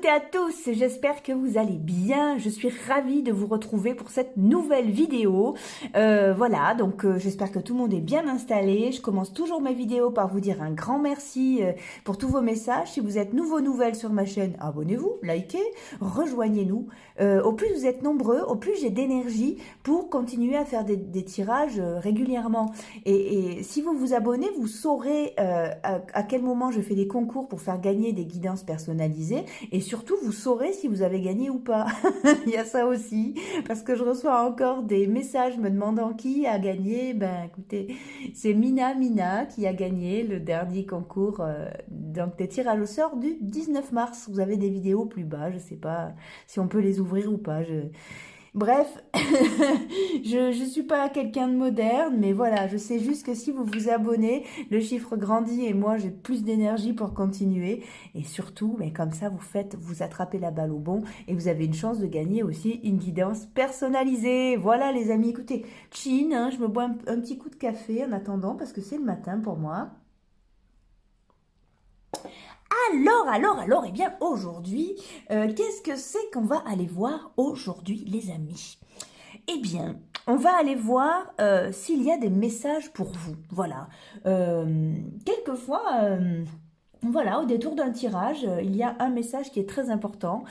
toutes et à tous, j'espère que vous allez bien. Je suis ravie de vous retrouver pour cette nouvelle vidéo. Voilà, donc j'espère que tout le monde est bien installé. Je commence toujours mes vidéos par vous dire un grand merci pour tous vos messages. Si vous êtes nouvelles sur ma chaîne, abonnez-vous, likez, rejoignez-nous. Au plus vous êtes nombreux, au plus j'ai d'énergie pour continuer à faire des tirages régulièrement. Et si vous vous abonnez, vous saurez à quel moment je fais des concours pour faire gagner des guidances personnalisées. Et surtout, vous saurez si vous avez gagné ou pas. Il y a ça aussi, parce que je reçois encore des messages me demandant qui a gagné. Ben écoutez, c'est Mina qui a gagné le dernier concours donc des tirages au sort du 19 mars. Vous avez des vidéos plus bas, je sais pas si on peut les ouvrir ou pas. Bref, je ne suis pas quelqu'un de moderne, mais voilà, je sais juste que si vous vous abonnez, le chiffre grandit et moi j'ai plus d'énergie pour continuer. Et surtout, mais comme ça, vous attrapez la balle au bon et vous avez une chance de gagner aussi une guidance personnalisée. Voilà les amis, écoutez, chin, hein, je me bois un petit coup de café en attendant parce que c'est le matin pour moi. Alors, eh bien, aujourd'hui, qu'est-ce que c'est qu'on va aller voir aujourd'hui, les amis? Eh bien, on va aller voir s'il y a des messages pour vous. Voilà. Quelquefois, voilà, au détour d'un tirage, il y a un message qui est très important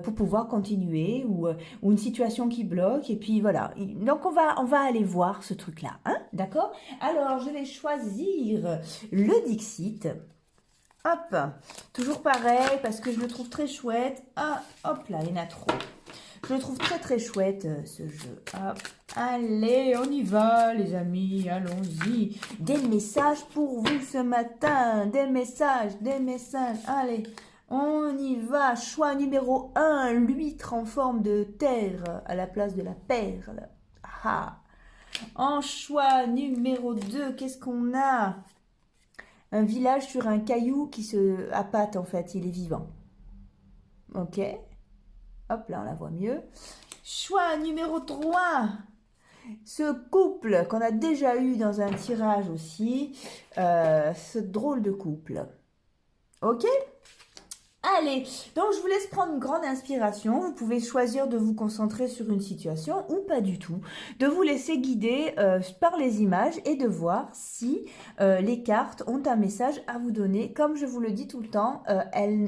pour pouvoir continuer ou une situation qui bloque. Et puis voilà. Donc, on va aller voir ce truc-là. Hein, d'accord? Alors, je vais choisir le Dixit. Hop, toujours pareil, parce que je le trouve très chouette. Ah, hop là, il y en a trop. Je le trouve très chouette, ce jeu. Hop, allez, on y va, les amis, allons-y. Des messages pour vous ce matin, des messages, allez. On y va, choix numéro 1, l'huître en forme de terre à la place de la perle. Ah. En choix numéro 2, qu'est-ce qu'on a? Un village sur un caillou qui se appâte en fait, il est vivant. Ok. Hop, là on la voit mieux. Choix numéro 3. Ce couple qu'on a déjà eu dans un tirage aussi. Ce drôle de couple. Ok. Allez, donc je vous laisse prendre une grande inspiration. Vous pouvez choisir de vous concentrer sur une situation ou pas du tout. De vous laisser guider par les images et de voir si les cartes ont un message à vous donner. Comme je vous le dis tout le temps,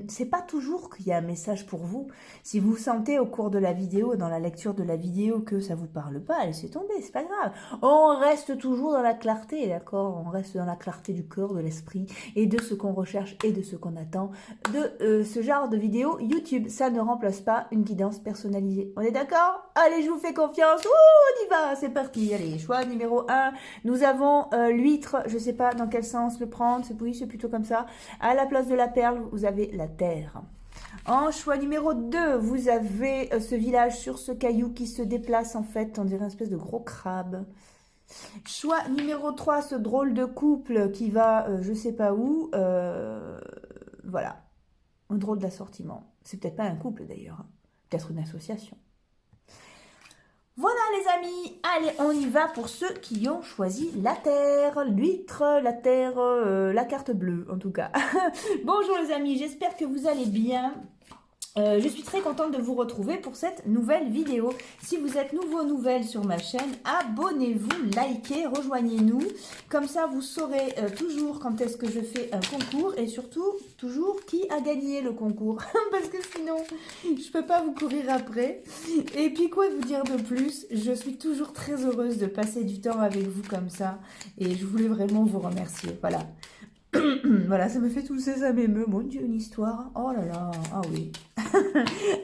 c'est pas toujours qu'il y a un message pour vous. Si vous sentez au cours de la vidéo, dans la lecture de la vidéo, que ça vous parle pas, laissez tomber, c'est pas grave. On reste toujours dans la clarté, d'accord? On reste dans la clarté du corps, de l'esprit et de ce qu'on recherche et de ce qu'on attend de ce genre de vidéo YouTube. Ça ne remplace pas une guidance personnalisée. On est d'accord? Allez, je vous fais confiance. Ouh, on y va, c'est parti. Allez, choix numéro 1. Nous avons l'huître. Je ne sais pas dans quel sens le prendre. Oui, c'est plutôt comme ça. À la place de la perle, vous avez la terre. En choix numéro 2, vous avez ce village sur ce caillou qui se déplace en fait. On dirait une espèce de gros crabe. Choix numéro 3, ce drôle de couple qui va je sais pas où. Voilà. Un drôle d'assortiment. C'est peut-être pas un couple d'ailleurs. Hein. Peut-être une association. Voilà les amis. Allez, on y va pour ceux qui ont choisi la terre, l'huître, la terre, la carte bleue en tout cas. Bonjour les amis, j'espère que vous allez bien. Je suis très contente de vous retrouver pour cette nouvelle vidéo. Si vous êtes nouvelle sur ma chaîne, abonnez-vous, likez, rejoignez-nous. Comme ça, vous saurez toujours quand est-ce que je fais un concours et surtout, toujours qui a gagné le concours. Parce que sinon, je peux pas vous courir après. Et puis, quoi vous dire de plus? Je suis toujours très heureuse de passer du temps avec vous comme ça. Et je voulais vraiment vous remercier. Voilà. Voilà, ça me fait tousser, ça m'émeut. Mon Dieu, une histoire. Oh là là, ah oui.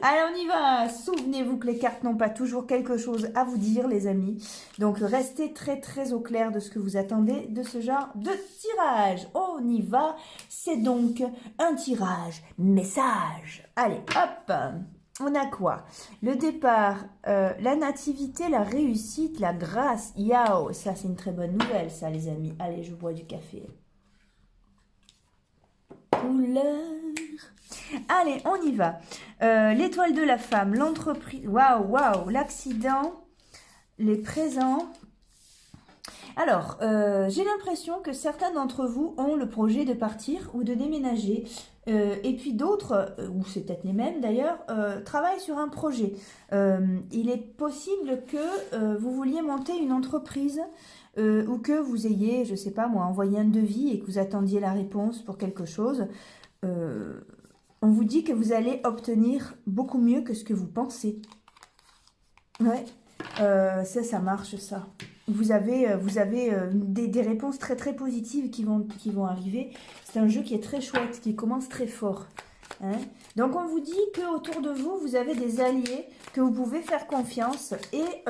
Allez, on y va. Souvenez-vous que les cartes n'ont pas toujours quelque chose à vous dire, les amis. Donc, restez très au clair de ce que vous attendez de ce genre de tirage. On y va. C'est donc un tirage message. Allez, hop. On a quoi? Le départ, la nativité, la réussite, la grâce. Yao, ça c'est une très bonne nouvelle, ça, les amis. Allez, je bois du café. Couleur. Allez, on y va. L'étoile de la femme, l'entreprise. Waouh, l'accident, les présents. Alors, j'ai l'impression que certains d'entre vous ont le projet de partir ou de déménager. Et puis d'autres, ou c'est peut-être les mêmes d'ailleurs, travaillent sur un projet. Il est possible que vous vouliez monter une entreprise ou que vous ayez, je sais pas moi, envoyé un devis et que vous attendiez la réponse pour quelque chose. On vous dit que vous allez obtenir beaucoup mieux que ce que vous pensez. Ouais, ça marche ça. Vous avez des réponses très très positives qui vont arriver. C'est un jeu qui est très chouette, qui commence très fort. Hein. Donc on vous dit que autour de vous, vous avez des alliés, que vous pouvez faire confiance et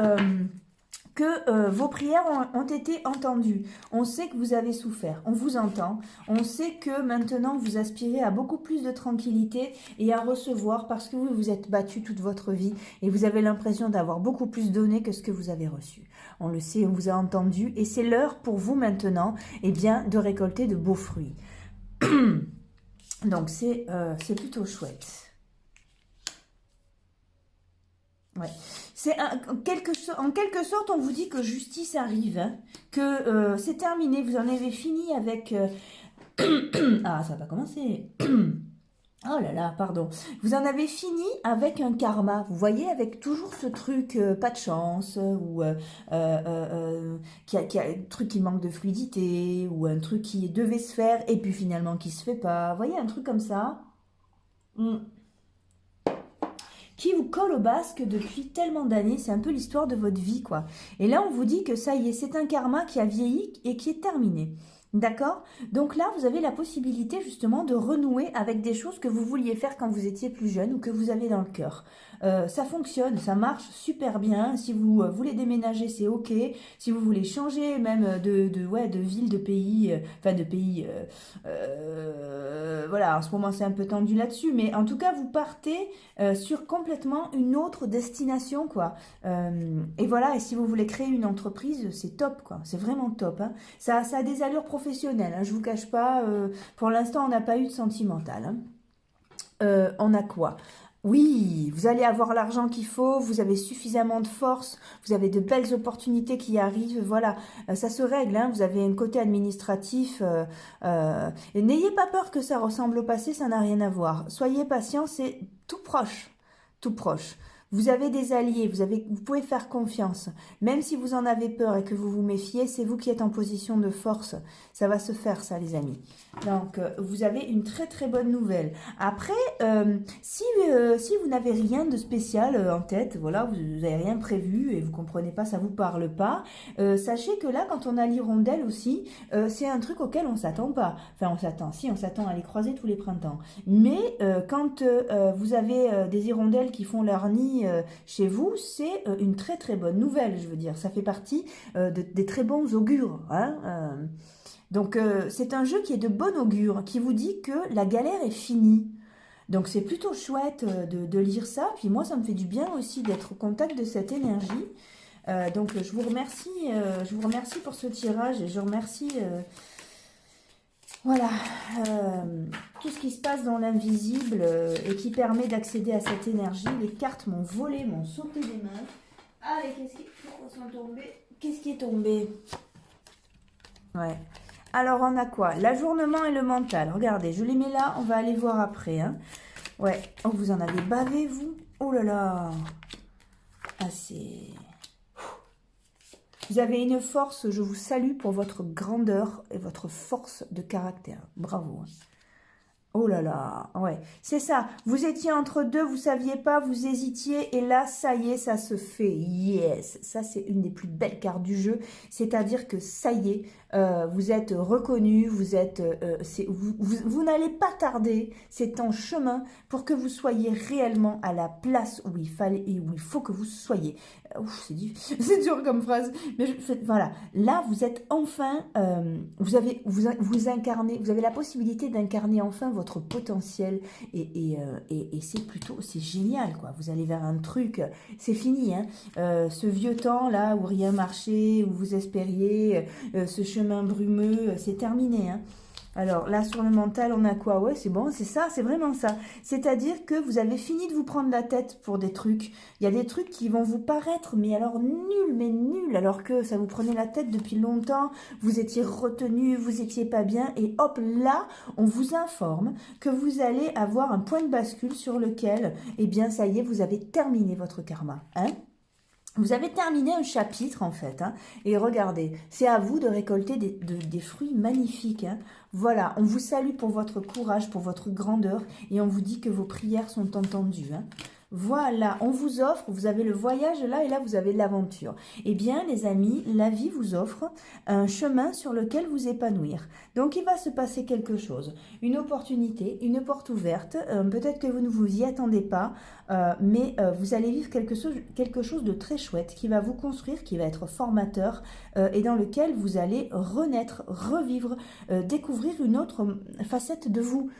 que vos prières ont été entendues. On sait que vous avez souffert, on vous entend. On sait que maintenant vous aspirez à beaucoup plus de tranquillité et à recevoir parce que vous vous êtes battu toute votre vie et vous avez l'impression d'avoir beaucoup plus donné que ce que vous avez reçu. On le sait, on vous a entendu et c'est l'heure pour vous maintenant de récolter de beaux fruits. Donc c'est plutôt chouette. Ouais. En quelque sorte, on vous dit que justice arrive, hein, que c'est terminé, vous en avez fini avec... Ah, ça va pas commencer. Oh là là, pardon. Vous en avez fini avec un karma, vous voyez, avec toujours ce truc, pas de chance, ou un truc qui manque de fluidité, ou un truc qui devait se faire, et puis finalement qui se fait pas. Vous voyez, un truc comme ça. Qui vous colle au basque depuis tellement d'années. C'est un peu l'histoire de votre vie, quoi. Et là, on vous dit que ça y est, c'est un karma qui a vieilli et qui est terminé. D'accord? Donc là, vous avez la possibilité justement de renouer avec des choses que vous vouliez faire quand vous étiez plus jeune ou que vous avez dans le cœur. Ça fonctionne, ça marche super bien. Si vous voulez déménager, c'est ok. Si vous voulez changer même de ville, de pays, voilà, en ce moment c'est un peu tendu là-dessus, mais en tout cas, vous partez sur complètement une autre destination, quoi. Et voilà, et si vous voulez créer une entreprise, c'est top, quoi. C'est vraiment top, hein. Ça a des allures professionnelles, hein, je vous cache pas. Pour l'instant, on n'a pas eu de sentimental. Hein. On a quoi? Oui, vous allez avoir l'argent qu'il faut, vous avez suffisamment de force, vous avez de belles opportunités qui arrivent, voilà, ça se règle, hein, vous avez un côté administratif, et n'ayez pas peur que ça ressemble au passé, ça n'a rien à voir. Soyez patient, c'est tout proche, tout proche. Vous avez des alliés, vous pouvez faire confiance. Même si vous en avez peur et que vous vous méfiez, c'est vous qui êtes en position de force. Ça va se faire, ça, les amis. Donc, vous avez une très très bonne nouvelle. Après, si vous n'avez rien de spécial en tête, voilà, vous n'avez rien prévu et vous comprenez pas, ça vous parle pas, sachez que là, quand on a l'hirondelle aussi, c'est un truc auquel on s'attend pas. Enfin, on s'attend à les croiser tous les printemps. Mais quand vous avez des hirondelles qui font leur nid chez vous, c'est une très très bonne nouvelle, je veux dire. Ça fait partie des très bons augures. Hein, donc c'est un jeu qui est de bon augure, qui vous dit que la galère est finie. Donc c'est plutôt chouette de lire ça. Puis moi, ça me fait du bien aussi d'être au contact de cette énergie. Donc je vous remercie pour ce tirage et je remercie... Voilà, tout ce qui se passe dans l'invisible et qui permet d'accéder à cette énergie. Les cartes m'ont volé, m'ont sauté des mains. Allez, qu'est-ce qui est tombé? Ouais. Alors, on a quoi? L'ajournement et le mental. Regardez, je les mets là, on va aller voir après. Hein. Ouais. Oh, vous en avez bavé, vous? Oh là là. Ah, c'est... Vous avez une force, je vous salue pour votre grandeur et votre force de caractère. Bravo. Oh là là, ouais, c'est ça. Vous étiez entre deux, vous saviez pas, vous hésitiez, et là, ça y est, ça se fait. Yes, ça c'est une des plus belles cartes du jeu. C'est-à-dire que ça y est, vous êtes reconnu, vous n'allez pas tarder. C'est en chemin pour que vous soyez réellement à la place où il fallait et où il faut que vous soyez. Ouf, c'est dur comme phrase, mais voilà. Là, vous êtes enfin, vous incarnez, vous avez la possibilité d'incarner enfin votre potentiel et c'est génial, quoi. Vous allez vers un truc, c'est fini, hein. Ce vieux temps là où rien marchait, où vous espériez, ce chemin brumeux, c'est terminé, hein. Alors là, sur le mental, on a quoi? Ouais, c'est bon, c'est ça, c'est vraiment ça. C'est-à-dire que vous avez fini de vous prendre la tête pour des trucs. Il y a des trucs qui vont vous paraître, mais alors nuls, mais nuls, alors que ça vous prenait la tête depuis longtemps, vous étiez retenu, vous étiez pas bien, et hop, là, on vous informe que vous allez avoir un point de bascule sur lequel, eh bien, ça y est, vous avez terminé votre karma, hein? Vous avez terminé un chapitre en fait, hein, et regardez, c'est à vous de récolter des fruits magnifiques. Hein. Voilà, on vous salue pour votre courage, pour votre grandeur, et on vous dit que vos prières sont entendues. Hein. Voilà, on vous offre, vous avez le voyage là, et là vous avez l'aventure. Eh bien les amis, la vie vous offre un chemin sur lequel vous épanouir. Donc il va se passer quelque chose, une opportunité, une porte ouverte, peut-être que vous ne vous y attendez pas, mais vous allez vivre quelque chose de très chouette qui va vous construire, qui va être formateur et dans lequel vous allez renaître, revivre, découvrir une autre facette de vous.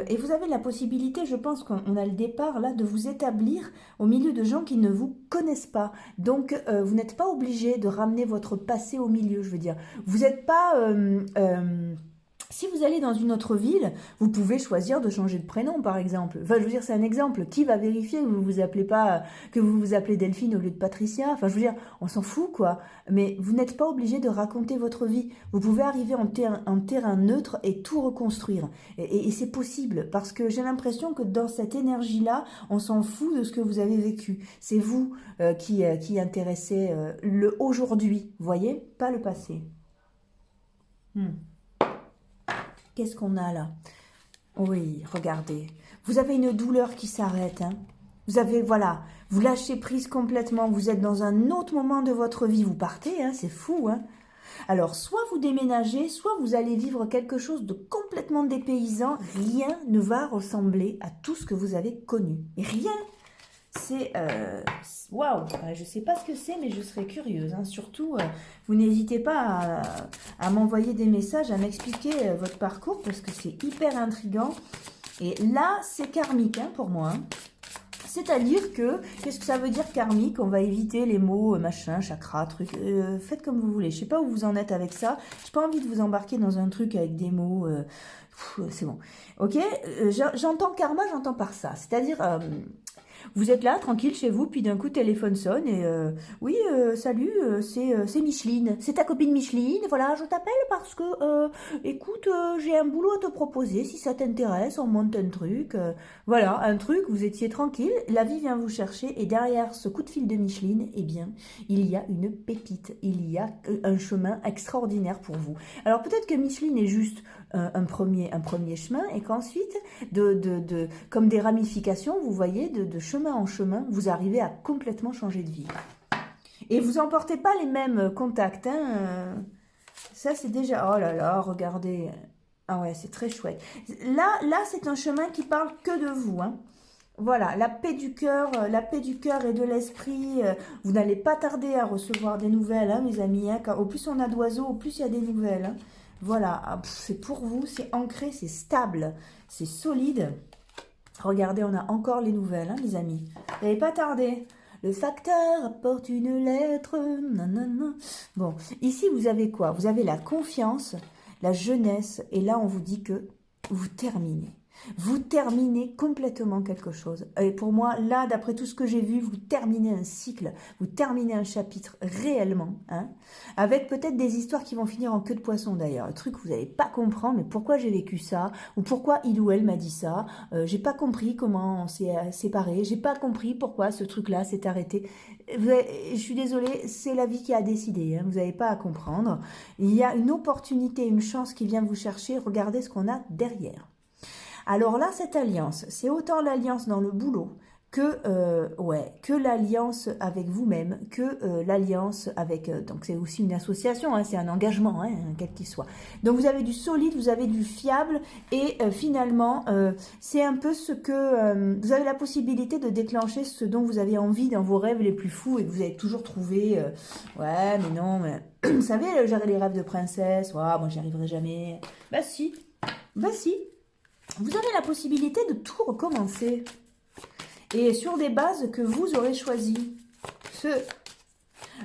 Et vous avez la possibilité, je pense qu'on a le départ là, de vous établir au milieu de gens qui ne vous connaissent pas. Donc, vous n'êtes pas obligé de ramener votre passé au milieu, je veux dire. Vous n'êtes pas... si vous allez dans une autre ville, vous pouvez choisir de changer de prénom, par exemple. Enfin, je veux dire, c'est un exemple. Qui va vérifier que vous vous appelez Delphine au lieu de Patricia? Enfin, je veux dire, on s'en fout, quoi. Mais vous n'êtes pas obligé de raconter votre vie. Vous pouvez arriver en terrain neutre et tout reconstruire. Et c'est possible, parce que j'ai l'impression que dans cette énergie-là, on s'en fout de ce que vous avez vécu. C'est vous qui intéressez le aujourd'hui, voyez? Pas le passé. Qu'est-ce qu'on a là? Oui, regardez. Vous avez une douleur qui s'arrête. Hein. Vous avez, voilà, vous lâchez prise complètement. Vous êtes dans un autre moment de votre vie. Vous partez, hein, c'est fou. Hein. Alors, soit vous déménagez, soit vous allez vivre quelque chose de complètement dépaysant. Rien ne va ressembler à tout ce que vous avez connu. Rien. C'est... Waouh, je ne sais pas ce que c'est, mais je serais curieuse. Hein. Surtout, vous n'hésitez pas à m'envoyer des messages, à m'expliquer votre parcours, parce que c'est hyper intriguant. Et là, c'est karmique hein, pour moi. Hein. C'est-à-dire que, qu'est-ce que ça veut dire karmique? On va éviter les mots machin, chakra, truc. Faites comme vous voulez. Je ne sais pas où vous en êtes avec ça. Je n'ai pas envie de vous embarquer dans un truc avec des mots... c'est bon. Ok, j'entends karma, j'entends par ça. C'est-à-dire... vous êtes là, tranquille chez vous, puis d'un coup, téléphone sonne et oui, salut, c'est Micheline. C'est ta copine Micheline, voilà, je t'appelle parce que, écoute, j'ai un boulot à te proposer, si ça t'intéresse, on monte un truc. Voilà, un truc, vous étiez tranquille, la vie vient vous chercher et derrière ce coup de fil de Micheline, eh bien, il y a une pépite, il y a un chemin extraordinaire pour vous. Alors peut-être que Micheline est juste un premier chemin et qu'ensuite, comme des ramifications, vous voyez, de chemin en chemin, vous arrivez à complètement changer de vie. Et vous n'emportez pas les mêmes contacts. Hein. Ça, c'est déjà... Oh là là, regardez. Ah ouais, c'est très chouette. Là c'est un chemin qui parle que de vous. Hein. Voilà, la paix du cœur et de l'esprit. Vous n'allez pas tarder à recevoir des nouvelles, hein, mes amis. Hein, car au plus on a d'oiseaux, au plus il y a des nouvelles. Hein. Voilà, c'est pour vous, c'est ancré, c'est stable, c'est solide. Regardez, on a encore les nouvelles, hein, les amis. Vous n'allez pas tarder. Le facteur apporte une lettre. Nanana. Bon, ici, vous avez quoi? Vous avez la confiance, la jeunesse. Et là, on vous dit que vous terminez. Vous terminez complètement quelque chose. Et pour moi, là, d'après tout ce que j'ai vu, vous terminez un cycle, vous terminez un chapitre réellement, hein, avec peut-être des histoires qui vont finir en queue de poisson d'ailleurs. Un truc que vous n'allez pas comprendre, mais pourquoi j'ai vécu ça, ou pourquoi il ou elle m'a dit ça, j'ai pas compris comment on s'est séparés, j'ai pas compris pourquoi ce truc-là s'est arrêté. Je suis désolée, c'est la vie qui a décidé, hein, vous n'avez pas à comprendre. Il y a une opportunité, une chance qui vient vous chercher, regardez ce qu'on a derrière. Alors là, cette alliance, c'est autant l'alliance dans le boulot que l'alliance avec vous-même, que l'alliance avec... donc c'est aussi une association, hein, c'est un engagement, hein, quel qu'il soit. Donc vous avez du solide, vous avez du fiable, et finalement, c'est un peu ce que... vous avez la possibilité de déclencher ce dont vous avez envie dans vos rêves les plus fous, et que vous avez toujours trouvé... ouais, mais non, mais... vous savez, gérer les rêves de princesse, ouais, moi j'y arriverai jamais. Bah si, bah si. Vous avez la possibilité de tout recommencer. Et sur des bases que vous aurez choisies.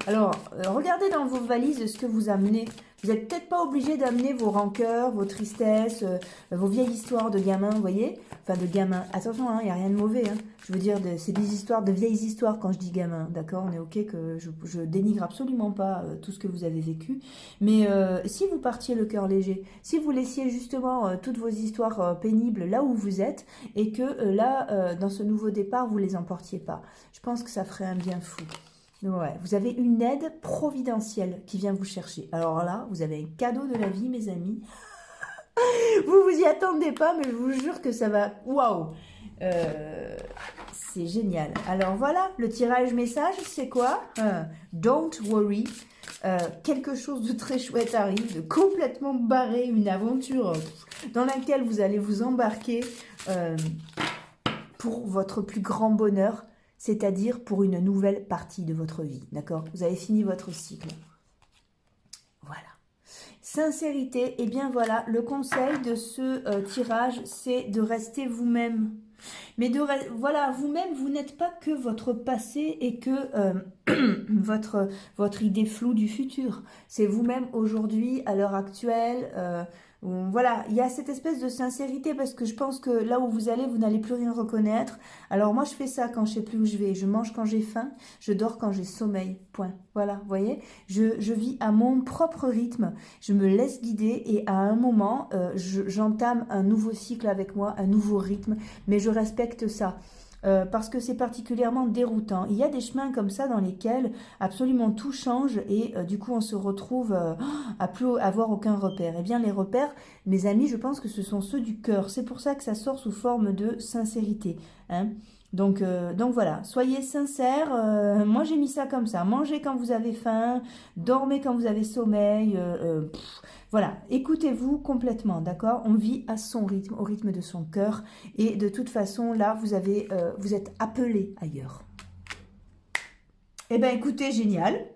Alors, regardez dans vos valises ce que vous amenez. Vous n'êtes peut-être pas obligé d'amener vos rancœurs, vos tristesses, vos vieilles histoires de gamins, vous voyez? Enfin, de gamins. Attention, il n'y a rien de mauvais. Hein. Je veux dire, c'est des histoires, de vieilles histoires quand je dis gamin. D'accord? On est OK que je dénigre absolument pas tout ce que vous avez vécu. Mais si vous partiez le cœur léger, si vous laissiez justement toutes vos histoires pénibles là où vous êtes et que là, dans ce nouveau départ, vous les emportiez pas, je pense que ça ferait un bien fou. Ouais, vous avez une aide providentielle qui vient vous chercher. Alors là, vous avez un cadeau de la vie, mes amis. Vous vous y attendez pas, mais je vous jure que ça va... Waouh! C'est génial. Alors voilà, le tirage message, c'est quoi? Don't worry. Quelque chose de très chouette arrive, de complètement barré, une aventure dans laquelle vous allez vous embarquer pour votre plus grand bonheur, c'est-à-dire pour une nouvelle partie de votre vie, d'accord? Vous avez fini votre cycle. Voilà. Sincérité, et bien voilà, le conseil de ce tirage, c'est de rester vous-même. Mais voilà, vous-même, vous n'êtes pas que votre passé et que votre idée floue du futur. C'est vous-même aujourd'hui, à l'heure actuelle. Voilà, il y a cette espèce de sincérité parce que je pense que là où vous allez, vous n'allez plus rien reconnaître. Alors moi, je fais ça quand je sais plus où je vais. Je mange quand j'ai faim, je dors quand j'ai sommeil. Point. Voilà, vous voyez, je vis à mon propre rythme. Je me laisse guider et à un moment, j'entame un nouveau cycle avec moi, un nouveau rythme. Mais je respecte ça. Parce que c'est particulièrement déroutant. Il y a des chemins comme ça dans lesquels absolument tout change et du coup on se retrouve à plus avoir aucun repère. Eh bien les repères, mes amis, je pense que ce sont ceux du cœur. C'est pour ça que ça sort sous forme de sincérité. Hein. Donc voilà, soyez sincères. Moi j'ai mis ça comme ça. Mangez quand vous avez faim, dormez quand vous avez sommeil. Voilà, écoutez-vous complètement, d'accord? On vit à son rythme, au rythme de son cœur. Et de toute façon, là, vous êtes appelé ailleurs. Eh bien, écoutez, génial.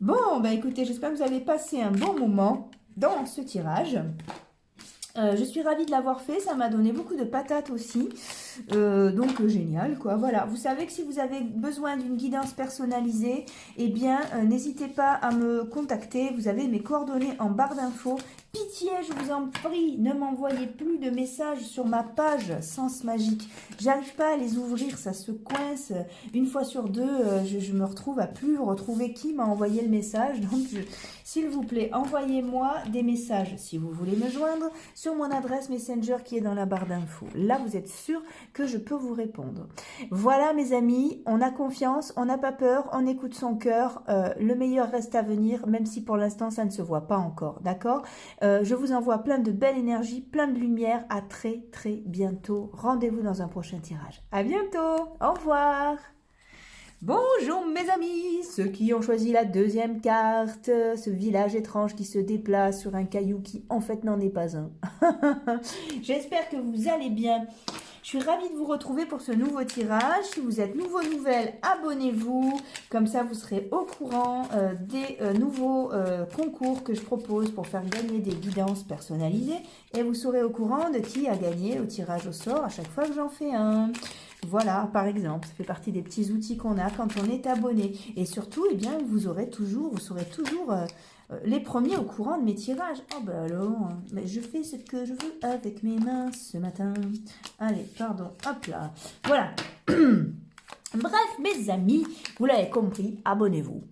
Bon, ben écoutez, j'espère que vous avez passé un bon moment dans ce tirage. Je suis ravie de l'avoir fait, ça m'a donné beaucoup de patates aussi, donc génial quoi, voilà. Vous savez que si vous avez besoin d'une guidance personnalisée, eh bien n'hésitez pas à me contacter, vous avez mes coordonnées en barre d'infos. Pitié, je vous en prie, ne m'envoyez plus de messages sur ma page Sens Magique. J'arrive pas à les ouvrir, ça se coince. Une fois sur deux, je me retrouve à plus retrouver qui m'a envoyé le message. Donc, s'il vous plaît, envoyez-moi des messages si vous voulez me joindre sur mon adresse Messenger qui est dans la barre d'infos. Là, vous êtes sûr que je peux vous répondre. Voilà, mes amis, on a confiance, on n'a pas peur, on écoute son cœur. Le meilleur reste à venir, même si pour l'instant, ça ne se voit pas encore, d'accord ? Je vous envoie plein de belle énergie, plein de lumière. À très très bientôt. Rendez-vous dans un prochain tirage. À bientôt. Au revoir. Bonjour mes amis, ceux qui ont choisi la deuxième carte, ce village étrange qui se déplace sur un caillou qui en fait n'en est pas un. J'espère que vous allez bien. Je suis ravie de vous retrouver pour ce nouveau tirage. Si vous êtes nouveau, nouvelle, abonnez-vous. Comme ça, vous serez au courant des nouveaux concours que je propose pour faire gagner des guidances personnalisées. Et vous serez au courant de qui a gagné au tirage au sort à chaque fois que j'en fais un. Voilà, par exemple, ça fait partie des petits outils qu'on a quand on est abonné. Et surtout, eh bien, vous serez toujours les premiers au courant de mes tirages. Oh ben alors, mais je fais ce que je veux avec mes mains ce matin. Allez, pardon, hop là. Voilà. Bref, mes amis, vous l'avez compris, abonnez-vous.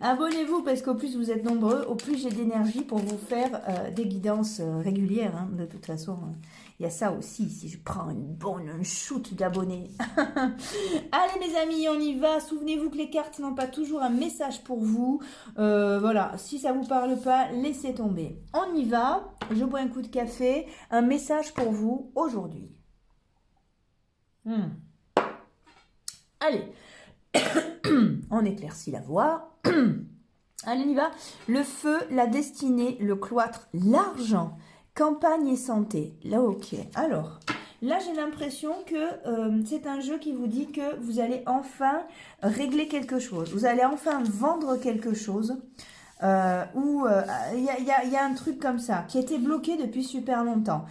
Abonnez-vous parce qu'au plus vous êtes nombreux, au plus j'ai d'énergie pour vous faire des guidances régulières. Hein. De toute façon, il y a ça aussi, si je prends une shoot d'abonnés. Allez mes amis, on y va. Souvenez-vous que les cartes n'ont pas toujours un message pour vous. Voilà, si ça ne vous parle pas, laissez tomber. On y va, je bois un coup de café. Un message pour vous aujourd'hui. Allez, on éclaircit la voie. Allez, on y va. Le feu, la destinée, le cloître, l'argent, campagne et santé. Là, ok. Alors, là, j'ai l'impression que c'est un jeu qui vous dit que vous allez enfin régler quelque chose. Vous allez enfin vendre quelque chose. Ou il y a un truc comme ça qui était bloqué depuis super longtemps.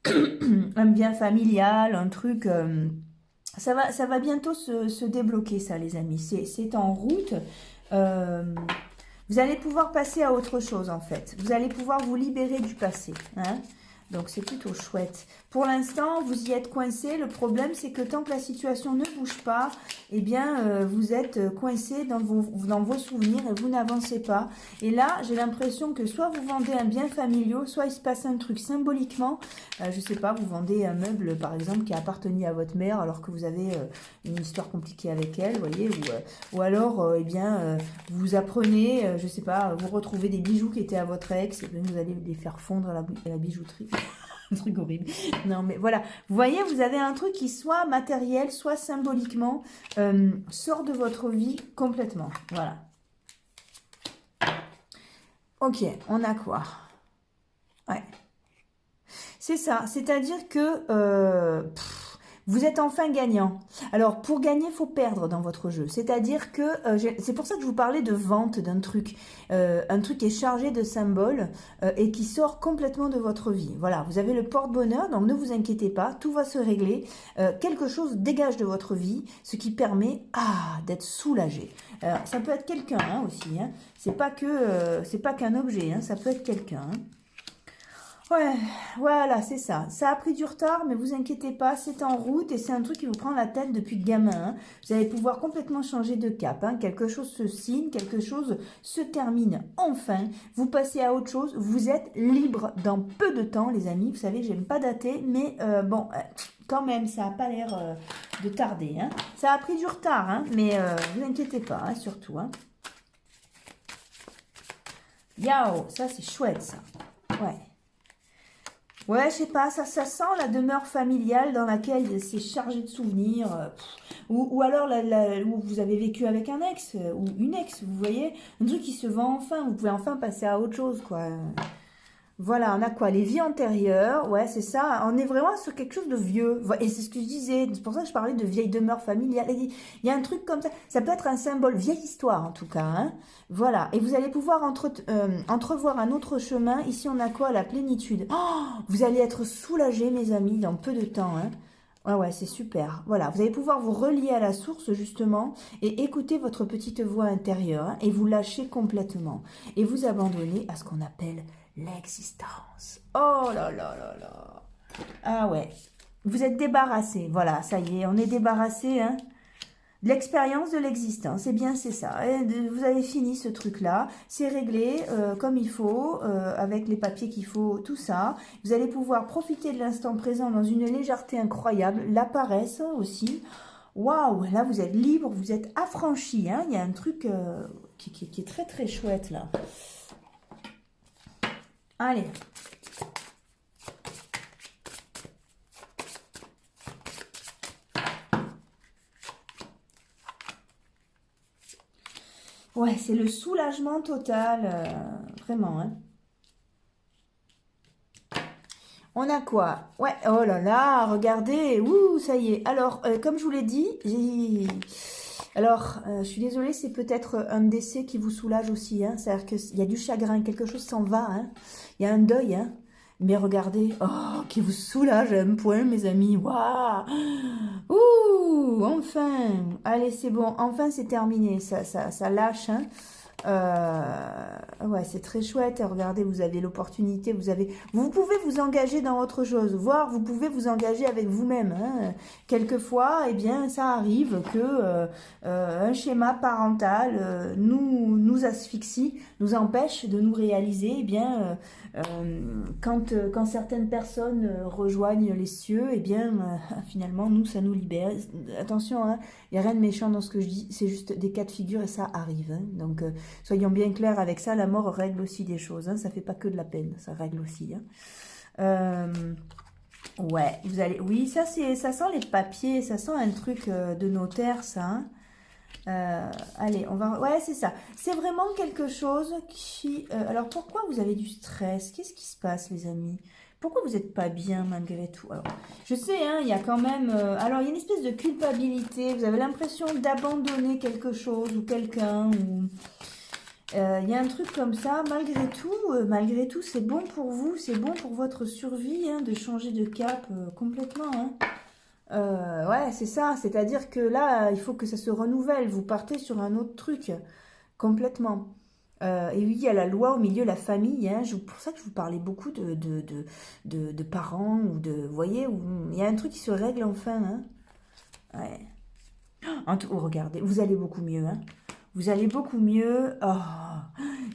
Un bien familial, un truc... Ça va bientôt se débloquer, ça, les amis. C'est en route. Vous allez pouvoir passer à autre chose, en fait. Vous allez pouvoir vous libérer du passé, hein. Donc, c'est plutôt chouette. Pour l'instant, vous y êtes coincé. Le problème, c'est que tant que la situation ne bouge pas, eh bien, vous êtes coincé dans vos souvenirs et vous n'avancez pas. Et là, j'ai l'impression que soit vous vendez un bien familial, soit il se passe un truc symboliquement. Je ne sais pas, vous vendez un meuble, par exemple, qui a appartenu à votre mère alors que vous avez une histoire compliquée avec elle, vous voyez. Ou alors, eh bien, vous apprenez, je ne sais pas, vous retrouvez des bijoux qui étaient à votre ex et bien, vous allez les faire fondre à la bijouterie. Un truc horrible. Non, mais voilà. Vous voyez, vous avez un truc qui soit matériel, soit symboliquement, sort de votre vie complètement. Voilà. Ok, on a quoi? Ouais. C'est ça. C'est-à-dire que vous êtes enfin gagnant. Alors, pour gagner, il faut perdre dans votre jeu. C'est-à-dire que, c'est pour ça que je vous parlais de vente d'un truc. Un truc qui est chargé de symboles et qui sort complètement de votre vie. Voilà, vous avez le porte-bonheur, donc ne vous inquiétez pas, tout va se régler. Quelque chose dégage de votre vie, ce qui permet d'être soulagé. Ça peut être quelqu'un hein, aussi. Hein. C'est pas qu'un objet, hein, ça peut être quelqu'un. Hein. Ouais, voilà, c'est ça. Ça a pris du retard, mais vous inquiétez pas, c'est en route et c'est un truc qui vous prend la tête depuis gamin. Hein. Vous allez pouvoir complètement changer de cap. Hein. Quelque chose se signe, quelque chose se termine enfin. Vous passez à autre chose, vous êtes libre dans peu de temps, les amis. Vous savez, j'aime pas dater, mais bon, quand même, ça n'a pas l'air de tarder. Hein. Ça a pris du retard, hein, mais vous inquiétez pas, hein, surtout. Hein. Yao, ça c'est chouette, ça. Ouais. Ouais, je sais pas, ça sent la demeure familiale dans laquelle c'est chargé de souvenirs. Ou alors où vous avez vécu avec un ex ou une ex, vous voyez. Un truc qui se vend enfin, vous pouvez enfin passer à autre chose, quoi. Voilà, on a quoi? Les vies antérieures, ouais, c'est ça. On est vraiment sur quelque chose de vieux. Et c'est ce que je disais. C'est pour ça que je parlais de vieille demeure familiale. Il y a un truc comme ça. Ça peut être un symbole, vieille histoire en tout cas. Hein. Voilà. Et vous allez pouvoir entrevoir un autre chemin. Ici, on a quoi? La plénitude. Oh, vous allez être soulagés, mes amis, dans peu de temps. Hein. Ah ouais, c'est super. Voilà, vous allez pouvoir vous relier à la source, justement, et écouter votre petite voix intérieure, hein, et vous lâcher complètement. Et vous abandonner à ce qu'on appelle l'existence. Oh là là là là. Ah ouais. Vous êtes débarrassé. Voilà, ça y est, on est débarrassé, hein. De l'expérience de l'existence. Eh bien, c'est ça. Vous avez fini ce truc-là. C'est réglé comme il faut, avec les papiers qu'il faut, tout ça. Vous allez pouvoir profiter de l'instant présent dans une légèreté incroyable. La paresse aussi. Waouh, là, vous êtes libre, vous êtes affranchi. Hein. Il y a un truc qui est très, très chouette, là. Allez. Ouais, c'est le soulagement total, vraiment. Hein. On a quoi? Ouais, oh là là, regardez, ouh, ça y est. Alors, comme je vous l'ai dit, je suis désolée, c'est peut-être un décès qui vous soulage aussi. Hein. C'est-à-dire qu'il y a du chagrin, quelque chose s'en va. Hein. Il y a un deuil. Hein. Mais regardez, oh, qui vous soulage à un point, mes amis. Waouh! Ouh, enfin! Allez, c'est bon, enfin c'est terminé. Ça lâche. Hein. Ouais, c'est très chouette. Regardez, vous avez l'opportunité, vous pouvez vous engager dans autre chose, voire vous pouvez vous engager avec vous-même. Hein. Quelquefois, eh bien, ça arrive que un schéma parental nous asphyxie, nous empêche de nous réaliser. Eh bien, quand certaines personnes rejoignent les cieux, eh bien, finalement, nous, ça nous libère. Attention, hein, il n'y a rien de méchant dans ce que je dis, c'est juste des cas de figure et ça arrive. Hein. Donc, soyons bien clairs avec ça, la mort règle aussi des choses. Hein. Ça fait pas que de la peine, ça règle aussi. Hein. Ouais, vous allez. Oui, ça sent les papiers, ça sent un truc de notaire, ça. Hein. Allez, on va... Ouais, c'est ça. C'est vraiment quelque chose qui... alors, pourquoi vous avez du stress? Qu'est-ce qui se passe, les amis? Pourquoi vous n'êtes pas bien malgré tout? Alors, je sais, hein, il y a quand même... alors, il y a une espèce de culpabilité. Vous avez l'impression d'abandonner quelque chose ou quelqu'un. Ou... il y a un truc comme ça. Malgré tout, c'est bon pour vous. C'est bon pour votre survie hein, de changer de cap complètement. Hein. Ouais, c'est ça. C'est-à-dire que là, il faut que ça se renouvelle. Vous partez sur un autre truc complètement. Et oui, il y a la loi au milieu, la famille. Hein, pour ça que je vous parlais beaucoup de parents ou de... Vous voyez, où il y a un truc qui se règle enfin. Hein. Ouais. Regardez, vous allez beaucoup mieux. Hein. Vous allez beaucoup mieux. Oh,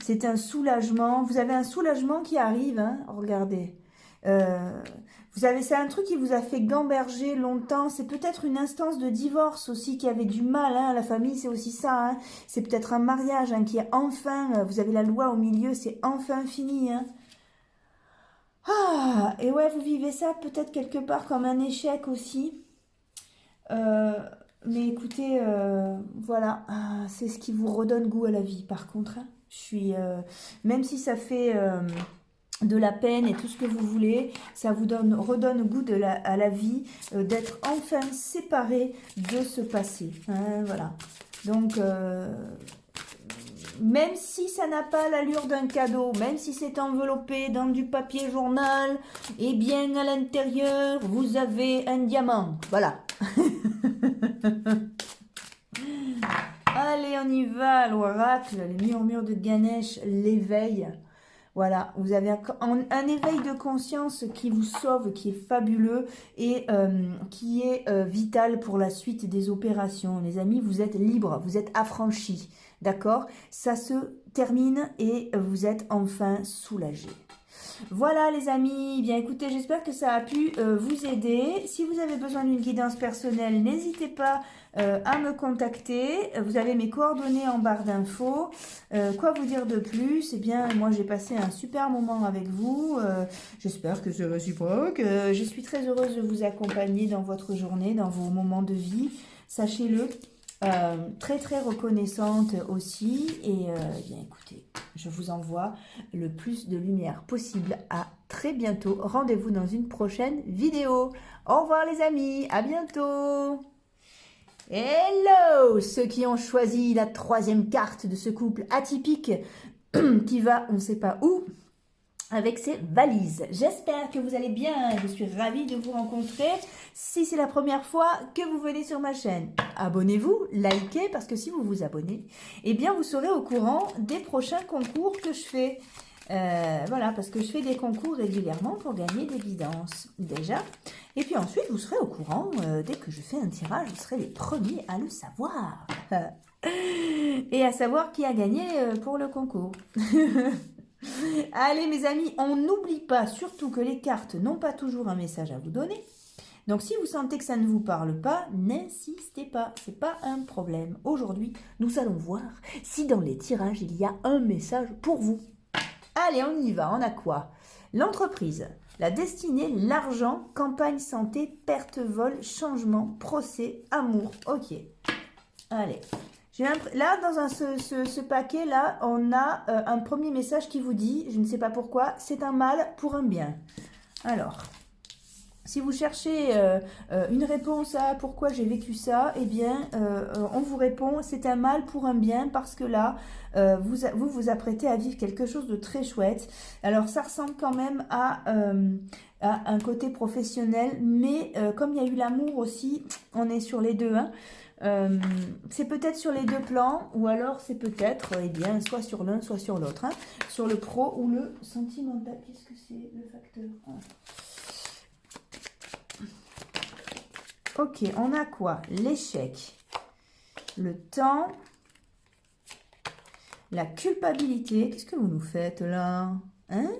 c'est un soulagement. Vous avez un soulagement qui arrive. Hein. Regardez. C'est un truc qui vous a fait gamberger longtemps. C'est peut-être une instance de divorce aussi qui avait du mal. Hein. La famille, c'est aussi ça. Hein. C'est peut-être un mariage hein, qui est enfin... vous avez la loi au milieu, c'est enfin fini. Hein. Ah, et ouais, vous vivez ça peut-être quelque part comme un échec aussi. Euh, mais écoutez, voilà, c'est ce qui vous redonne goût à la vie. Par contre, hein. Même si ça fait de la peine et tout ce que vous voulez, ça vous redonne goût à la vie, d'être enfin séparé de ce passé. Hein, voilà. Donc, même si ça n'a pas l'allure d'un cadeau, même si c'est enveloppé dans du papier journal, eh bien à l'intérieur, vous avez un diamant. Voilà. Allez, on y va, l'oracle, les murmures de Ganesh, l'éveil. Voilà, vous avez un éveil de conscience qui vous sauve, qui est fabuleux et qui est vital pour la suite des opérations. Les amis, vous êtes libres, vous êtes affranchis, d'accord? Ça se termine et vous êtes enfin soulagés. Voilà les amis, bien écoutez, j'espère que ça a pu vous aider. Si vous avez besoin d'une guidance personnelle, n'hésitez pas à me contacter. Vous avez mes coordonnées en barre d'infos. Quoi vous dire de plus? Eh bien, moi j'ai passé un super moment avec vous. J'espère que c'est réciproque. Je suis très heureuse de vous accompagner dans votre journée, dans vos moments de vie. Sachez-le. Très très reconnaissante aussi et bien écoutez, je vous envoie le plus de lumière possible. À très bientôt, rendez-vous dans une prochaine vidéo. Au revoir les amis, à bientôt. Hello, ceux qui ont choisi la troisième carte de ce couple atypique qui va on ne sait pas où avec ses valises. J'espère que vous allez bien, je suis ravie de vous rencontrer. Si c'est la première fois que vous venez sur ma chaîne, abonnez-vous, likez, parce que si vous vous abonnez, eh bien vous serez au courant des prochains concours que je fais. Voilà, parce que je fais des concours régulièrement pour gagner des guidances, déjà. Et puis ensuite, vous serez au courant, dès que je fais un tirage, vous serez les premiers à le savoir. Et à savoir qui a gagné pour le concours. Allez mes amis, on n'oublie pas surtout que les cartes n'ont pas toujours un message à vous donner. Donc si vous sentez que ça ne vous parle pas, n'insistez pas, c'est pas un problème. Aujourd'hui, nous allons voir si dans les tirages, il y a un message pour vous. Allez, on y va, on a quoi? L'entreprise, la destinée, l'argent, campagne santé, perte, vol, changement, procès, amour. Ok, allez. Là, dans ce paquet-là, on a un premier message qui vous dit, je ne sais pas pourquoi, c'est un mal pour un bien. Alors, si vous cherchez une réponse à pourquoi j'ai vécu ça, eh bien, on vous répond, c'est un mal pour un bien parce que là, vous vous apprêtez à vivre quelque chose de très chouette. Alors, ça ressemble quand même à un côté professionnel, mais comme il y a eu l'amour aussi, on est sur les deux, hein. C'est peut-être sur les deux plans ou alors c'est peut-être eh bien soit sur l'un soit sur l'autre, hein, sur le pro ou le sentimental. Qu'est-ce que c'est le facteur? Ok, on a quoi? L'échec, le temps, la culpabilité. Qu'est-ce que vous nous faites là, hein?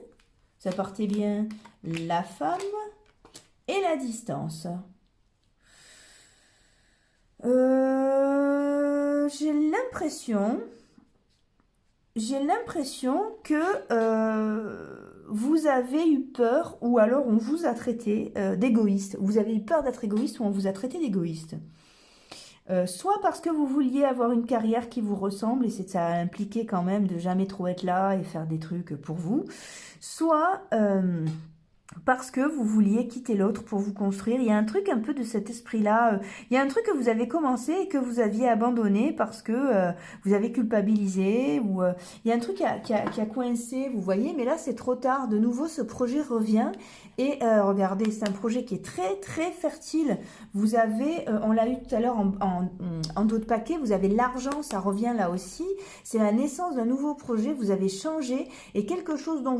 Ça partait bien. La femme et la distance. J'ai l'impression que vous avez eu peur ou alors on vous a traité d'égoïste. Vous avez eu peur d'être égoïste ou on vous a traité d'égoïste. Soit parce que vous vouliez avoir une carrière qui vous ressemble et ça a impliqué quand même de jamais trop être là et faire des trucs pour vous. Soit parce que vous vouliez quitter l'autre pour vous construire. Il y a un truc un peu de cet esprit-là. Il y a un truc que vous avez commencé et que vous aviez abandonné parce que vous avez culpabilisé. Ou il y a un truc qui a coincé, vous voyez. Mais là, c'est trop tard. De nouveau, ce projet revient. Et regardez, c'est un projet qui est très, très fertile. Vous avez, on l'a eu tout à l'heure en dos de paquet, vous avez l'argent, ça revient là aussi. C'est la naissance d'un nouveau projet. Vous avez changé et quelque chose dont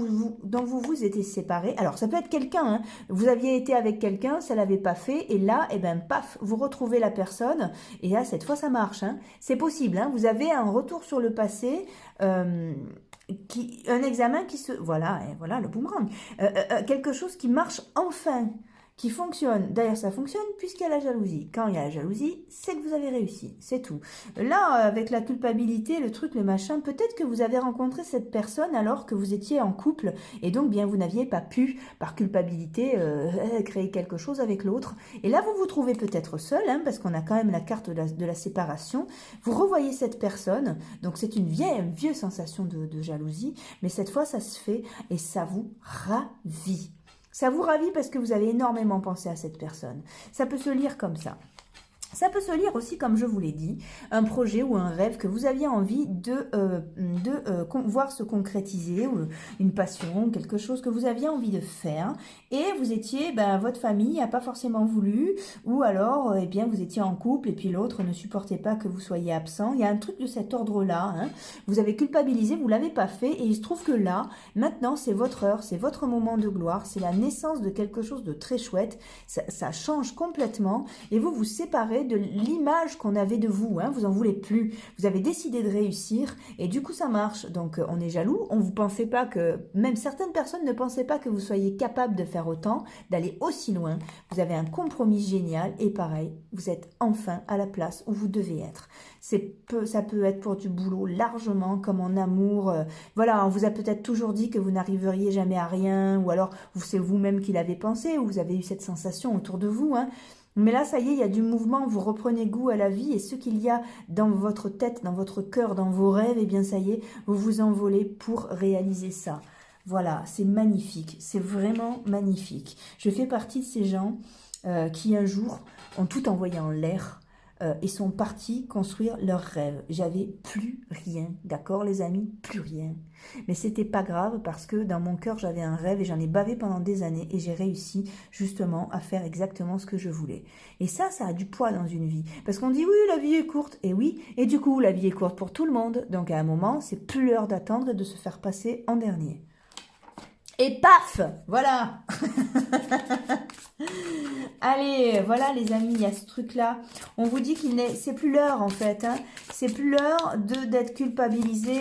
vous étiez séparés. Alors, ça peut être quelqu'un, hein. Vous aviez été avec quelqu'un, ça l'avait pas fait, et là, eh ben, paf, vous retrouvez la personne, et là, cette fois, ça marche, hein. C'est possible, hein. Vous avez un retour sur le passé, un examen qui se... Voilà, et voilà le boomerang. Quelque chose qui marche enfin, qui fonctionne. D'ailleurs, ça fonctionne puisqu'il y a la jalousie. Quand il y a la jalousie, c'est que vous avez réussi, c'est tout. Là, avec la culpabilité, le truc, le machin, peut-être que vous avez rencontré cette personne alors que vous étiez en couple et donc bien vous n'aviez pas pu, par culpabilité, créer quelque chose avec l'autre. Et là, vous vous trouvez peut-être seul, hein, parce qu'on a quand même la carte de la séparation. Vous revoyez cette personne, donc c'est une vieille sensation de jalousie, mais cette fois, ça se fait et ça vous ravit. Ça vous ravit parce que vous avez énormément pensé à cette personne. Ça peut se lire comme ça. Ça peut se lire aussi, comme je vous l'ai dit, un projet ou un rêve que vous aviez envie de voir se concrétiser, ou une passion, quelque chose que vous aviez envie de faire, et vous étiez, votre famille n'a pas forcément voulu, ou alors, eh bien, vous étiez en couple, et puis l'autre ne supportait pas que vous soyez absent. Il y a un truc de cet ordre-là, hein. Vous avez culpabilisé, vous ne l'avez pas fait, et il se trouve que là, maintenant, c'est votre heure, c'est votre moment de gloire, c'est la naissance de quelque chose de très chouette, ça change complètement, et vous vous séparez de l'image qu'on avait de vous, hein, vous en voulez plus, vous avez décidé de réussir et du coup ça marche, donc on est jaloux, on vous pensait pas que, même certaines personnes ne pensaient pas que vous soyez capable de faire autant, d'aller aussi loin, vous avez un compromis génial et pareil, vous êtes enfin à la place où vous devez être. Ça peut être pour du boulot largement, comme en amour, voilà, on vous a peut-être toujours dit que vous n'arriveriez jamais à rien, ou alors c'est vous-même qui l'avez pensé, ou vous avez eu cette sensation autour de vous, hein. Mais là, ça y est, il y a du mouvement, vous reprenez goût à la vie et ce qu'il y a dans votre tête, dans votre cœur, dans vos rêves, eh bien ça y est, vous vous envolez pour réaliser ça. Voilà, c'est magnifique, c'est vraiment magnifique. Je fais partie de ces gens qui un jour ont tout envoyé en l'air et sont partis construire leurs rêves. J'avais plus rien, d'accord les amis, plus rien. Mais c'était pas grave parce que dans mon cœur j'avais un rêve et j'en ai bavé pendant des années et j'ai réussi justement à faire exactement ce que je voulais. Et ça a du poids dans une vie. Parce qu'on dit oui, la vie est courte, et oui, et du coup la vie est courte pour tout le monde. Donc à un moment, c'est plus l'heure d'attendre et de se faire passer en dernier. Et paf, voilà. Allez, voilà les amis, il y a ce truc-là. On vous dit c'est plus l'heure en fait. Hein. C'est plus l'heure d'être culpabilisé,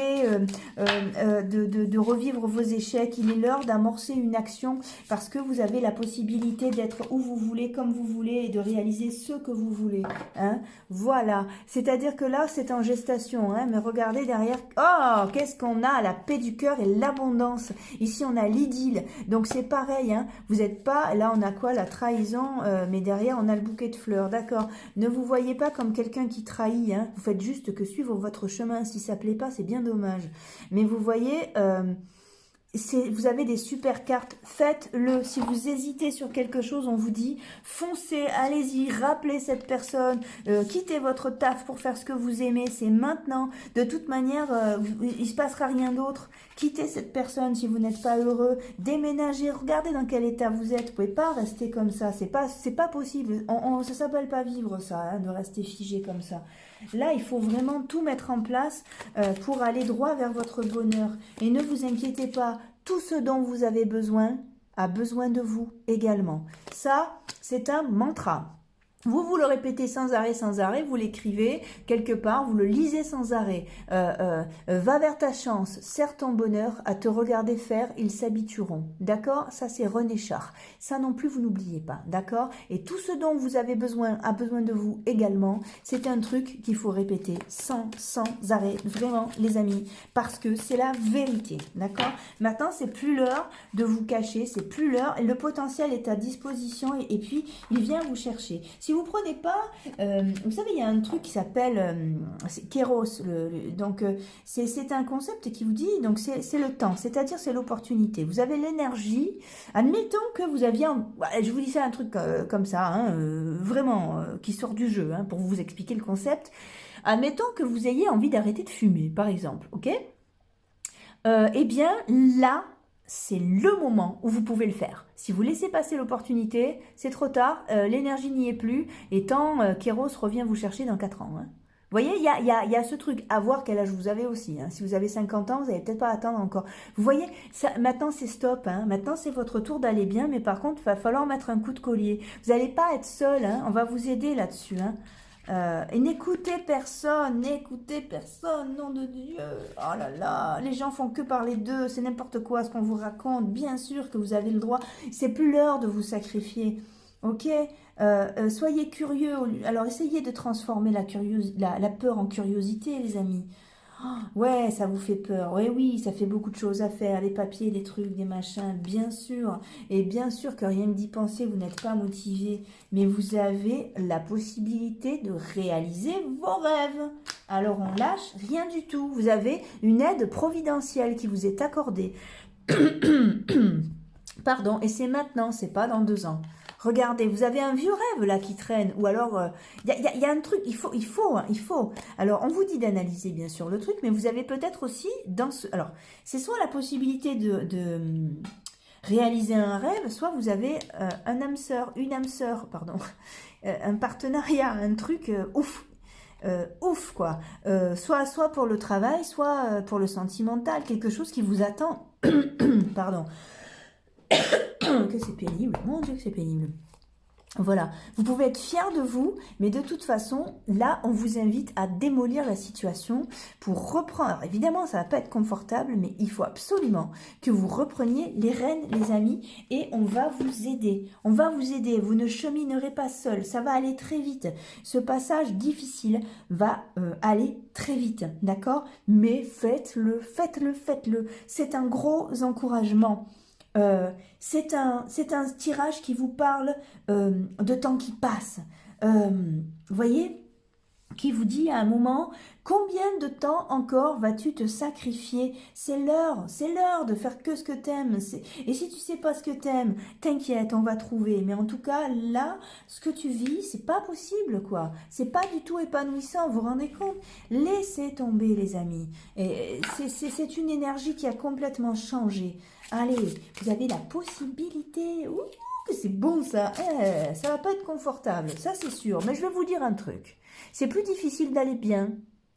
de revivre vos échecs. Il est l'heure d'amorcer une action parce que vous avez la possibilité d'être où vous voulez, comme vous voulez et de réaliser ce que vous voulez. Hein. Voilà. C'est-à-dire que là, c'est en gestation. Hein, mais regardez derrière. Oh, qu'est-ce qu'on a? La paix du cœur et l'abondance. Ici, on a l'idylle. Donc, c'est pareil. Hein. Vous n'êtes pas... Là, on a quoi? La trahison. Mais derrière, on a le bouquet de fleurs. D'accord. Ne vous voyez pas comme quelqu'un qui trahit. Hein. Vous faites juste que suivre votre chemin. Si ça ne plaît pas, c'est bien dommage. Mais vous voyez... vous avez des super cartes, faites-le. Si vous hésitez sur quelque chose, on vous dit foncez, allez-y, rappelez cette personne, quittez votre taf pour faire ce que vous aimez, c'est maintenant. De toute manière, il se passera rien d'autre. Quittez cette personne si vous n'êtes pas heureux, déménagez, regardez dans quel état vous êtes. Vous pouvez pas rester comme ça, c'est pas possible. Ça s'appelle pas vivre ça, hein, de rester figé comme ça. Là, il faut vraiment tout mettre en place pour aller droit vers votre bonheur. Et ne vous inquiétez pas, tout ce dont vous avez besoin a besoin de vous également. Ça, c'est un mantra. Vous le répétez sans arrêt, vous l'écrivez quelque part, vous le lisez sans arrêt. Va vers ta chance, serre ton bonheur, à te regarder faire, ils s'habitueront. D'accord? Ça, c'est René Char. Ça non plus, vous n'oubliez pas. D'accord? Et tout ce dont vous avez besoin a besoin de vous également. C'est un truc qu'il faut répéter sans arrêt. Vraiment, les amis, parce que c'est la vérité. D'accord? Maintenant, c'est plus l'heure de vous cacher, c'est plus l'heure. Le potentiel est à disposition et puis, il vient vous chercher. Si vous prenez pas, vous savez, il y a un truc qui s'appelle Kéros. Donc, c'est un concept qui vous dit, donc c'est le temps, c'est-à-dire c'est l'opportunité. Vous avez l'énergie. Admettons que vous aviez, je vous dis ça un truc comme ça, hein, vraiment, qui sort du jeu, hein, pour vous expliquer le concept. Admettons que vous ayez envie d'arrêter de fumer, par exemple, ok? Eh bien, là, c'est le moment où vous pouvez le faire. Si vous laissez passer l'opportunité, c'est trop tard, l'énergie n'y est plus, et tant Kéros revient vous chercher dans 4 ans. Hein. Vous voyez, il y a ce truc, à voir quel âge vous avez aussi. Hein. Si vous avez 50 ans, vous n'allez peut-être pas attendre encore. Vous voyez, ça, maintenant c'est stop, hein. Maintenant c'est votre tour d'aller bien, mais par contre, il va falloir mettre un coup de collier. Vous n'allez pas être seul, hein. On va vous aider là-dessus. Hein. Et n'écoutez personne, nom de Dieu. Oh là là, les gens font que parler d'eux, c'est n'importe quoi ce qu'on vous raconte. Bien sûr que vous avez le droit, c'est plus l'heure de vous sacrifier. Ok, soyez curieux. Alors essayez de transformer la peur en curiosité, les amis. Ouais, ça vous fait peur. Ouais, oui, ça fait beaucoup de choses à faire. Les papiers, les trucs, des machins, bien sûr. Et bien sûr que rien que d'y penser, vous n'êtes pas motivé. Mais vous avez la possibilité de réaliser vos rêves. Alors on lâche rien du tout. Vous avez une aide providentielle qui vous est accordée. Pardon, et c'est maintenant, c'est pas dans 2 ans. Regardez, vous avez un vieux rêve là qui traîne, ou alors il y a un truc, il faut. Alors on vous dit d'analyser bien sûr le truc, mais vous avez peut-être aussi dans ce, alors c'est soit la possibilité de réaliser un rêve, soit vous avez une âme sœur, pardon, un partenariat, un truc ouf quoi, soit pour le travail, soit pour le sentimental, quelque chose qui vous attend, pardon. Que c'est pénible, mon Dieu que c'est pénible. Voilà, vous pouvez être fiers de vous, mais de toute façon, là, on vous invite à démolir la situation pour reprendre. Alors, évidemment, ça va pas être confortable, mais il faut absolument que vous repreniez les rênes, les amis, et on va vous aider. On va vous aider, vous ne cheminerez pas seul, ça va aller très vite. Ce passage difficile va aller très vite, d'accord? Mais faites-le. C'est un gros encouragement. C'est un tirage qui vous parle de temps qui passe. Vous voyez, qui vous dit à un moment, combien de temps encore vas-tu te sacrifier? C'est l'heure de faire que ce que t'aimes. Et si tu sais pas ce que t'aimes, t'inquiète, on va trouver. Mais en tout cas, là, ce que tu vis, c'est pas possible, quoi. C'est pas du tout épanouissant, vous vous rendez compte? Laissez tomber, les amis. Et c'est une énergie qui a complètement changé. Allez, vous avez la possibilité. Ouh, que c'est bon ça. Ça va pas être confortable, ça c'est sûr. Mais je vais vous dire un truc. C'est plus difficile d'aller bien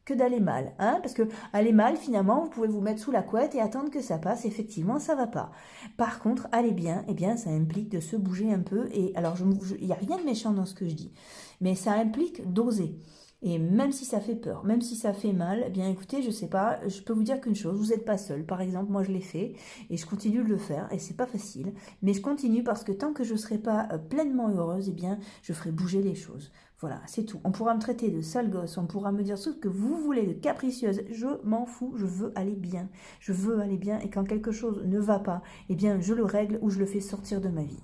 que d'aller mal, hein, parce que aller mal, finalement, vous pouvez vous mettre sous la couette et attendre que ça passe. Effectivement, ça va pas. Par contre, aller bien, eh bien, ça implique de se bouger un peu. Et alors, il n'y a rien de méchant dans ce que je dis, mais ça implique d'oser. Et même si ça fait peur, même si ça fait mal, eh bien écoutez, je sais pas, je peux vous dire qu'une chose, vous n'êtes pas seul. Par exemple, moi je l'ai fait et je continue de le faire et c'est pas facile, mais je continue parce que tant que je serai pas pleinement heureuse, eh bien je ferai bouger les choses. Voilà, c'est tout. On pourra me traiter de sale gosse, on pourra me dire ce que vous voulez de capricieuse, je m'en fous, je veux aller bien. Je veux aller bien et quand quelque chose ne va pas, eh bien je le règle ou je le fais sortir de ma vie.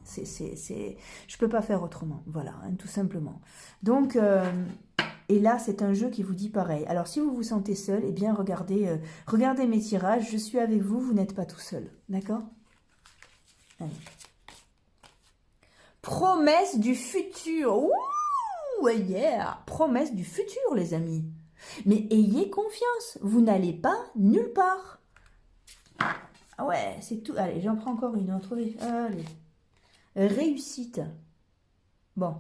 Je peux pas faire autrement, voilà, hein, tout simplement. Donc... et là, c'est un jeu qui vous dit pareil. Alors, si vous vous sentez seul, eh bien, regardez mes tirages. Je suis avec vous, vous n'êtes pas tout seul. D'accord? Allez. Promesse du futur. Ouh, yeah! Promesse du futur, les amis. Mais ayez confiance, vous n'allez pas nulle part. Ah ouais, c'est tout. Allez, j'en prends encore une autre. Allez. Réussite. Bon.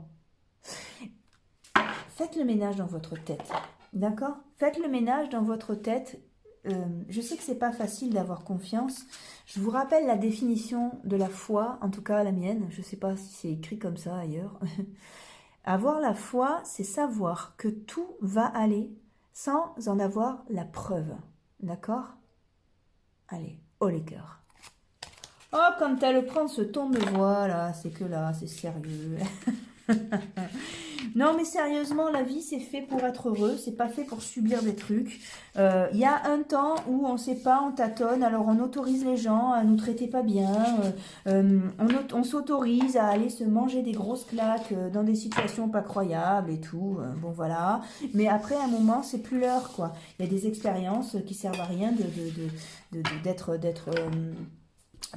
Faites le ménage dans votre tête, d'accord? Faites le ménage dans votre tête. Je sais que c'est pas facile d'avoir confiance. Je vous rappelle la définition de la foi, en tout cas la mienne. Je sais pas si c'est écrit comme ça ailleurs. Avoir la foi, c'est savoir que tout va aller sans en avoir la preuve, d'accord? Allez, haut les cœurs. Oh, quand elle prend ce ton de voix, là, c'est que là, c'est sérieux. Non, mais sérieusement, la vie, c'est fait pour être heureux, c'est pas fait pour subir des trucs. Il y a un temps où on sait pas, on tâtonne, alors on autorise les gens à nous traiter pas bien, on s'autorise à aller se manger des grosses claques dans des situations pas croyables et tout, bon voilà. Mais après, à un moment, c'est plus l'heure, quoi. Il y a des expériences qui servent à rien de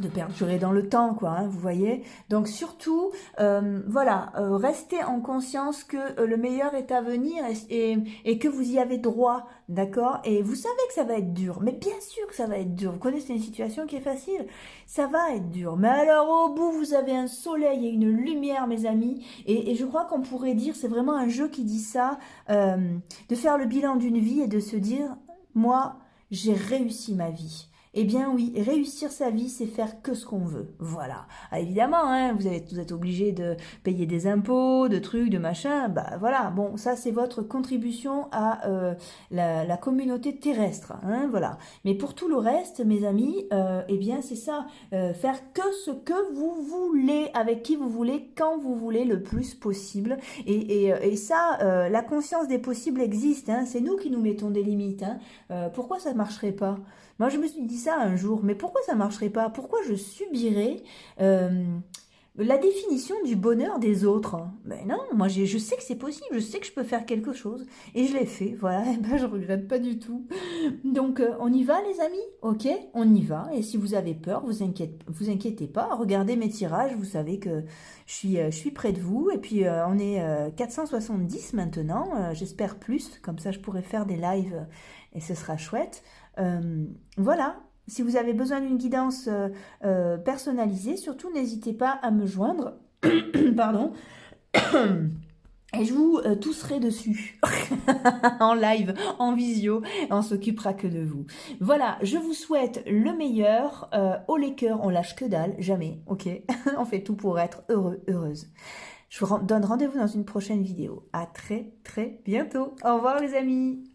perdurer dans le temps, quoi, hein, vous voyez. Donc surtout, voilà, restez en conscience que le meilleur est à venir et que vous y avez droit, d'accord. Et vous savez que ça va être dur, mais bien sûr que ça va être dur. Vous connaissez une situation qui est facile, ça va être dur. Mais alors au bout, vous avez un soleil et une lumière, mes amis. Et je crois qu'on pourrait dire, c'est vraiment un jeu qui dit ça, de faire le bilan d'une vie et de se dire, moi, j'ai réussi ma vie. Eh bien oui, réussir sa vie, c'est faire que ce qu'on veut. Voilà. Ah, évidemment, hein, vous êtes obligé de payer des impôts, de trucs, de machins. Bah voilà. Bon, ça c'est votre contribution à la communauté terrestre. Hein, voilà. Mais pour tout le reste, mes amis, eh bien c'est ça. Faire que ce que vous voulez, avec qui vous voulez, quand vous voulez, le plus possible. Et ça, la conscience des possibles existe. Hein, c'est nous qui nous mettons des limites. Hein. Pourquoi ça ne marcherait pas? Moi, je me suis dit ça un jour, mais pourquoi ça ne marcherait pas? Pourquoi je subirais la définition du bonheur des autres? Ben non, moi je sais que c'est possible, je sais que je peux faire quelque chose, et je l'ai fait, voilà, et ben je regrette pas du tout. Donc on y va les amis, ok? On y va, et si vous avez peur, vous inquiétez pas, regardez mes tirages, vous savez que je suis près de vous, et puis on est 470 maintenant, j'espère plus, comme ça je pourrai faire des lives, et ce sera chouette. Voilà, si vous avez besoin d'une guidance personnalisée, surtout n'hésitez pas à me joindre. Pardon. Et je vous tousserai dessus en live, en visio, on s'occupera que de vous. Voilà, je vous souhaite le meilleur. Haut les cœurs, on lâche que dalle, jamais, ok. On fait tout pour être heureux, heureuse. Je vous donne rendez-vous dans une prochaine vidéo. À très très bientôt. Au revoir les amis.